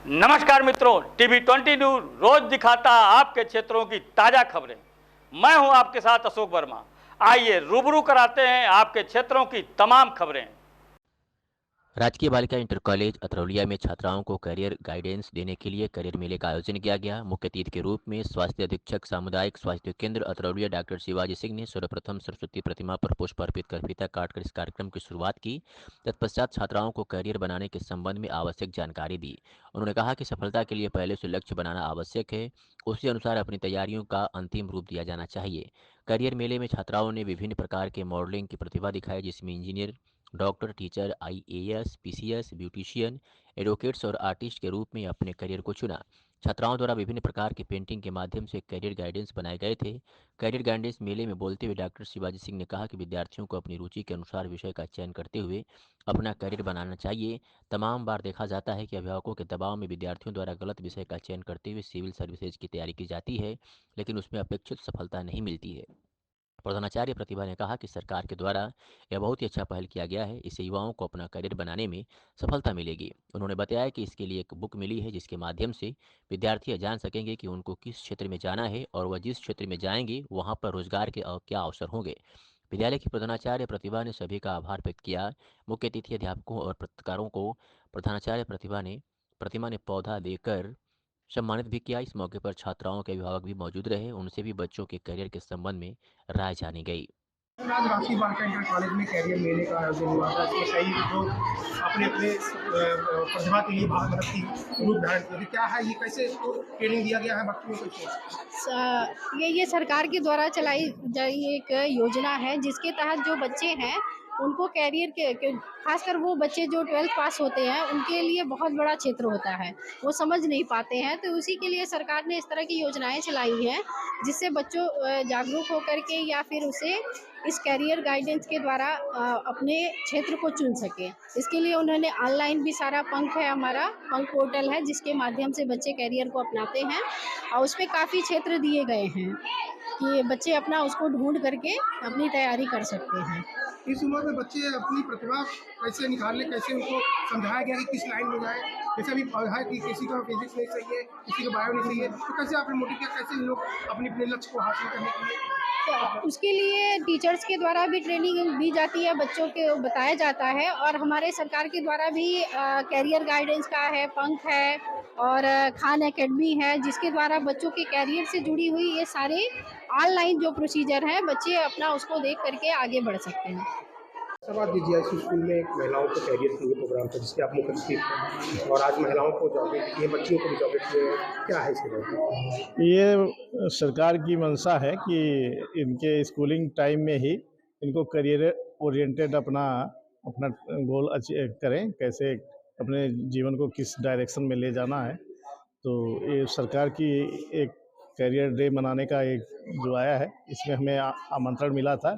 नमस्कार मित्रों, TV 20 news रोज दिखाता आपके क्षेत्रों की ताजा खबरें। मैं हूं आपके साथ अशोक वर्मा। आइए रूबरू कराते हैं आपके क्षेत्रों की तमाम खबरें। राजकीय बालिका इंटर कॉलेज अतरौलिया में छात्राओं को करियर गाइडेंस देने के लिए करियर मेले का आयोजन किया गया। मुख्य अतिथि के रूप में स्वास्थ्य अधीक्षक सामुदायिक स्वास्थ्य केंद्र अतरौलिया डॉक्टर शिवाजी सिंह ने सर्वप्रथम सरस्वती प्रतिमा पर पुष्प अर्पित कर फीता काटकर इस कार्यक्रम की शुरुआत की। तत्पश्चात छात्राओं को करियर बनाने के संबंध में आवश्यक जानकारी दी। उन्होंने कहा कि सफलता के लिए पहले से लक्ष्य बनाना आवश्यक है, उसी अनुसार अपनी तैयारियों का अंतिम रूप दिया जाना चाहिए। करियर मेले में छात्राओं ने विभिन्न प्रकार के मॉडलिंग की प्रतिभा दिखाई, जिसमें engineer, doctor, teacher, IAS, PCS, beautician, advocates और आर्टिस्ट के रूप में अपने करियर को चुना। छात्राओं द्वारा विभिन्न प्रकार की पेंटिंग के माध्यम से करियर गाइडेंस बनाए गए थे। करियर गाइडेंस मेले में बोलते हुए डॉक्टर शिवाजी सिंह ने कहा कि विद्यार्थियों को अपनी रुचि के अनुसार विषय का चयन करते हुए अपना करियर बनाना चाहिए। तमाम बार देखा जाता है कि अभिभावकों के दबाव में विद्यार्थियों द्वारा गलत विषय का चयन करते हुए सिविल सर्विसेज की तैयारी की जाती है, लेकिन उसमें अपेक्षित सफलता नहीं मिलती है। प्रधानाचार्य प्रतिभा ने कहा कि सरकार के द्वारा यह बहुत ही अच्छा पहल किया गया है, इससे युवाओं को अपना करियर बनाने में सफलता मिलेगी। उन्होंने बताया कि इसके लिए एक बुक मिली है, जिसके माध्यम से विद्यार्थी यह जान सकेंगे कि उनको किस क्षेत्र में जाना है और वह जिस क्षेत्र में जाएंगे वहाँ पर रोजगार के क्या अवसर होंगे। विद्यालय की प्रधानाचार्य प्रतिभा ने सभी का आभार व्यक्त किया। मुख्य अतिथि अध्यापकों और पत्रकारों को प्रधानाचार्य प्रतिमा ने पौधा देकर सम्मानित भी किया। इस मौके पर छात्राओं के अभिभावक भी मौजूद रहे, उनसे भी बच्चों के करियर के संबंध में राय जानी गई। आज राजकीय बालिका इंटर कॉलेज में कैरियर मेले का आयोजन हुआ था। इसमें कई लोग अपने अपने प्रतिभा के लिए मतलब की रूप धारण किए थे। क्या है ये, कैसे इसको ट्रेनिंग दिया गया है बच्चों को? ये सरकार के द्वारा चलाई गई एक योजना है, जिसके तहत जो बच्चे हैं उनको कैरियर के खासकर वो बच्चे जो 12th पास होते हैं उनके लिए बहुत बड़ा क्षेत्र होता है, वो समझ नहीं पाते हैं। तो उसी के लिए सरकार ने इस तरह की योजनाएं चलाई हैं, जिससे बच्चों जागरूक होकर के या फिर उसे इस कैरियर गाइडेंस के द्वारा अपने क्षेत्र को चुन सके। इसके लिए उन्होंने ऑनलाइन भी सारा पंख है, हमारा पंख पोर्टल है, जिसके माध्यम से बच्चे कैरियर को अपनाते हैं और उसमें काफ़ी क्षेत्र दिए गए हैं कि बच्चे अपना उसको ढूंढ करके अपनी तैयारी कर सकते हैं। इस उम्र में बच्चे अपनी प्रतिभा कैसे निकालने, कैसे उनको समझाया गया कि किस लाइन में जाए? जैसे अभी है कि किसी का फिजिक्स नहीं सही है, किसी का बायो नहीं सही है, तो कैसे आपने मोटिव किया, कैसे लोग अपने अपने लक्ष्य को हासिल करने के लिए? तो उसके लिए टीचर्स के द्वारा भी ट्रेनिंग दी जाती है, बच्चों को बताया जाता है और हमारे सरकार के द्वारा भी कैरियर गाइडेंस का है, पंख है और खान एकेडमी है, जिसके द्वारा बच्चों के कैरियर से जुड़ी हुई ये सारे ऑनलाइन जो प्रोसीजर हैं बच्चे अपना उसको देख करके आगे बढ़ सकते हैं। सवाल दीजिए, इस स्कूल में एक महिलाओं को कैरियर के लिए प्रोग्राम था जिसके आप मुख्य अतिथि थे, और आज महिलाओं को जॉबलेट किए, बच्चियों को भी जॉबलेट किए, क्या है इसके बारे में? ये सरकार की मंशा है कि इनके स्कूलिंग टाइम में ही इनको करियर ओरिएंटेड अपना अपना गोल अचीव करें, कैसे अपने जीवन को किस डायरेक्शन में ले जाना है। तो ये सरकार की एक करियर डे मनाने का एक जो आया है, इसमें हमें आमंत्रण मिला था।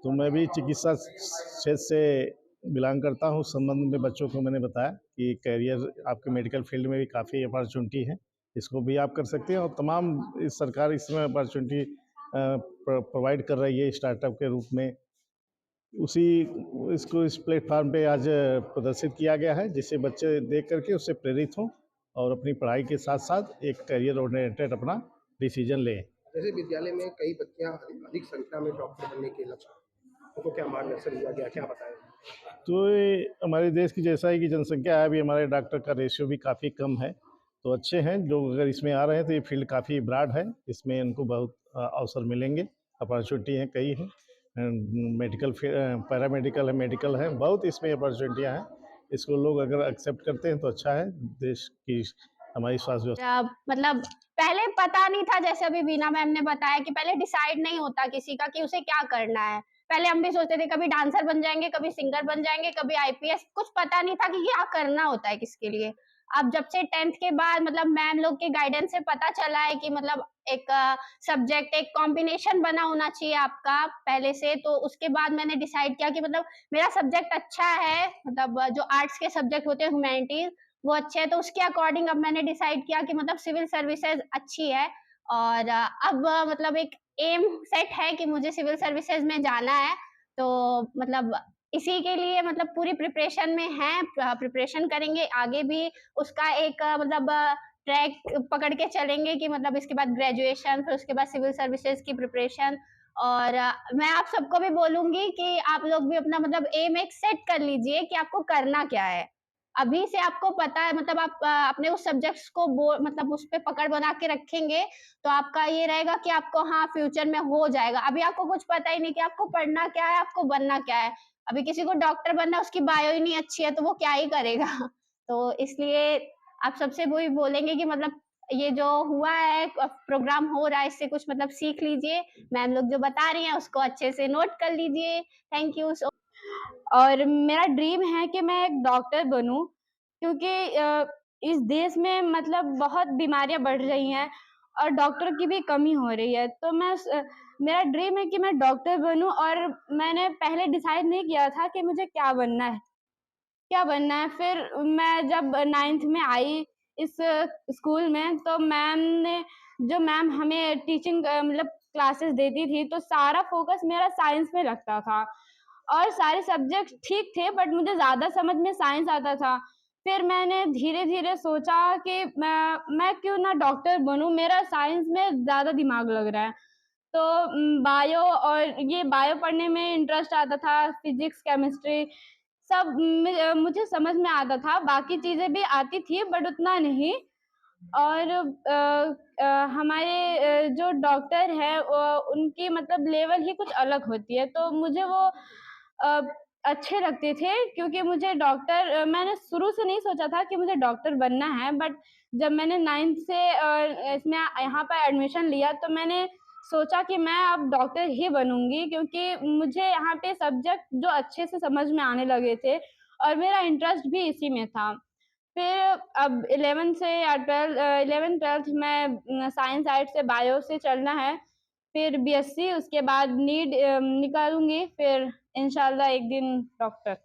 तो मैं भी चिकित्सा क्षेत्र से बिलोंग करता हूँ। उस संबंध में बच्चों को मैंने बताया कि करियर आपके मेडिकल फील्ड में भी काफ़ी अपॉर्चुनिटी है, इसको भी आप कर सकते हैं और तमाम इस सरकार इसमें अपॉर्चुनिटी प्रोवाइड कर रही है स्टार्टअप के रूप में। उसी इसको इस प्लेटफार्म पे आज प्रदर्शित किया गया है, जिससे बच्चे देख करके उससे प्रेरित हों और अपनी पढ़ाई के साथ साथ एक करियर ओरिएंटेड अपना डिसीजन लें। जैसे विद्यालय में कई बच्चियां अधिक संख्या में डॉक्टर बनने के लक्ष्य, उनको क्या मार्गदर्शन दिया गया, क्या बताएं? तो ये हमारे देश की जैसा ही कि जनसंख्या है, अभी हमारे डॉक्टर का रेशियो भी काफ़ी कम है। तो अच्छे हैं लोग अगर इसमें आ रहे हैं, तो ये फील्ड काफ़ी ब्रॉड है, इसमें इनको बहुत अवसर मिलेंगे, अपॉर्चुनिटी हैं, कई हैं। मेडिकल पैरामेडिकल है, मेडिकल है, बहुत इसमें अपॉर्चुनिटियाँ हैं। इसको लोग अगर एक्सेप्ट करते हैं तो अच्छा है। देश की हमारी स्वास्थ्य व्यवस्था मतलब पहले पता नहीं था, जैसे अभी बीना मैम ने बताया कि पहले डिसाइड नहीं होता किसी का कि उसे क्या करना है। पहले हम भी सोचते थे कभी डांसर बन जाएंगे, कभी सिंगर बन जाएंगे, कभी आईपीएस, कुछ पता नहीं था कि क्या करना होता है किसके लिए। अब जब से 10th के बाद मतलब मैम लोग के गाइडेंस से पता चला है कि मतलब एक सब्जेक्ट, एक कॉम्बिनेशन बना होना चाहिए आपका पहले से, तो उसके बाद मैंने डिसाइड किया कि मतलब मेरा सब्जेक्ट अच्छा है, मतलब जो आर्ट्स के सब्जेक्ट होते हैं, ह्यूमैनिटीज, वो अच्छे हैं। तो उसके अकॉर्डिंग अब मैंने डिसाइड किया कि मतलब सिविल सर्विसेज अच्छी है और अब मतलब एक एम सेट है कि मुझे सिविल सर्विसेज में जाना है। तो मतलब इसी के लिए मतलब पूरी प्रिपरेशन में हैं, प्रिपरेशन करेंगे आगे भी उसका एक मतलब ट्रैक पकड़ के चलेंगे कि मतलब इसके बाद ग्रेजुएशन, फिर उसके बाद सिविल सर्विसेज की प्रिपरेशन। और मैं आप सबको भी बोलूँगी कि आप लोग भी अपना मतलब एम एक सेट कर लीजिए कि आपको करना क्या है। अभी से आपको पता है मतलब आप अपने उस सब्जेक्ट्स को मतलब उस पे पकड़ बना के रखेंगे, तो आपका ये रहेगा कि आपको हाँ, फ्यूचर में हो जाएगा। अभी आपको कुछ पता ही नहीं कि आपको पढ़ना क्या है, आपको बनना क्या है। अभी किसी को डॉक्टर बनना है, उसकी बायो ही नहीं अच्छी है, तो वो क्या ही करेगा। तो इसलिए आप सबसे वही बोलेंगे कि मतलब ये जो हुआ है प्रोग्राम हो रहा है, इससे कुछ मतलब सीख लीजिए। मैम लोग जो बता रही हैं, उसको अच्छे से नोट कर लीजिए। Thank you so. और मेरा ड्रीम है कि मैं एक डॉक्टर बनूँ, क्योंकि इस देश में मतलब बहुत बीमारियाँ बढ़ रही हैं और डॉक्टर की भी कमी हो रही है। तो मेरा ड्रीम है कि मैं डॉक्टर बनूँ, और मैंने पहले डिसाइड नहीं किया था कि मुझे क्या बनना है। फिर मैं जब 9th में आई इस स्कूल में, तो मैम हमें टीचिंग मतलब क्लासेस देती थी, तो सारा फ़ोकस मेरा साइंस में लगता था और सारे सब्जेक्ट ठीक थे, बट मुझे ज़्यादा समझ में साइंस आता था। फिर मैंने धीरे-धीरे सोचा कि मैं क्यों ना डॉक्टर बनूँ, मेरा साइंस में ज़्यादा दिमाग लग रहा है। तो बायो पढ़ने में इंटरेस्ट आता था, फिज़िक्स, केमिस्ट्री सब मुझे समझ में आता था, बाकी चीज़ें भी आती थी बट उतना नहीं। और हमारे जो डॉक्टर हैं उनकी मतलब लेवल ही कुछ अलग होती है, तो मुझे वो अ, अच्छे लगते थे, क्योंकि मुझे मैंने शुरू से नहीं सोचा था कि मुझे डॉक्टर बनना है, बट जब मैंने 9th से इसमें यहाँ पर एडमिशन लिया, तो मैंने सोचा कि मैं अब डॉक्टर ही बनूँगी, क्योंकि मुझे यहाँ पे सब्जेक्ट जो अच्छे से समझ में आने लगे थे और मेरा इंटरेस्ट भी इसी में था। फिर अब 11th-12th में साइंस साइड से बायो से चलना है, फिर बीएससी, उसके बाद नीट निकालूँगी, फिर इंशाल्लाह एक दिन डॉक्टर।